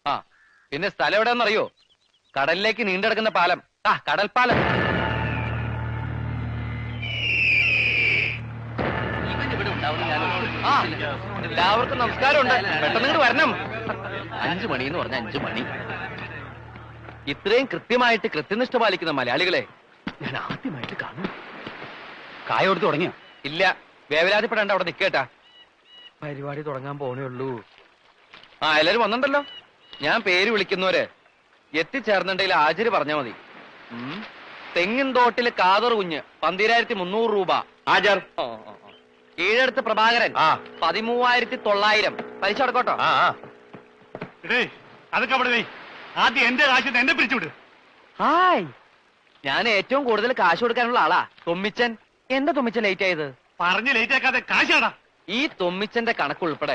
ആ പിന്നെ സ്ഥലം എവിടെയാണെന്നറിയോ? കടലിലേക്ക് നീണ്ടെടുക്കുന്ന പാലം. ആ കടൽപ്പാലം. ആ എല്ലാവർക്കും നമസ്കാരമുണ്ട്. പെട്ടെന്ന് ഇങ്ങോട്ട് വരണം. 5 മണി എന്ന് പറഞ്ഞ 5 മണി. ഇത്രയും കൃത്യമായിട്ട് കൃത്യനിഷ്ഠ പാലിക്കുന്ന മലയാളികളെ ഞാൻ ആദ്യമായിട്ട് കാണും. കായ കൊടുത്ത് തുടങ്ങിയോ? ഇല്ല, വേവലാതിപ്പെടേണ്ട, അവിടെ നിൽക്കേട്ടാ. പരിപാടി തുടങ്ങാൻ പോണേ ഉള്ളൂ. ആ എല്ലാരും വന്നിട്ടല്ലോ. ഞാൻ പേര് വിളിക്കുന്നവര് എത്തിച്ചേർന്നിട്ടുണ്ടെങ്കിൽ ആചാര്യ പറഞ്ഞാ മതി. തെങ്ങിൻ തോട്ടില് കാതർ കുഞ്ഞ് 12,300 രൂപ. ആചാർ. കീഴടുത്ത് പ്രഭാകരൻ 13,900. പലിശ അടക്കോട്ടോ. അതൊക്കെ അവിടെ ആദ്യം എന്റെ കാശ് എന്നെ പിരിച്ചുവിട്. ഹായ്, ഞാൻ ഏറ്റവും കൂടുതൽ കാശ് കൊടുക്കാനുള്ള ആളാ തൊമ്മിച്ചൻ. എന്താ തൊമ്മിച്ചൻ ലേറ്റ് ആയത്? പറഞ്ഞ് ലേറ്റ് ആക്കാതെ കാശാടാ. ഈ തൊമ്മിച്ചന്റെ കണക്കുൾപ്പെടെ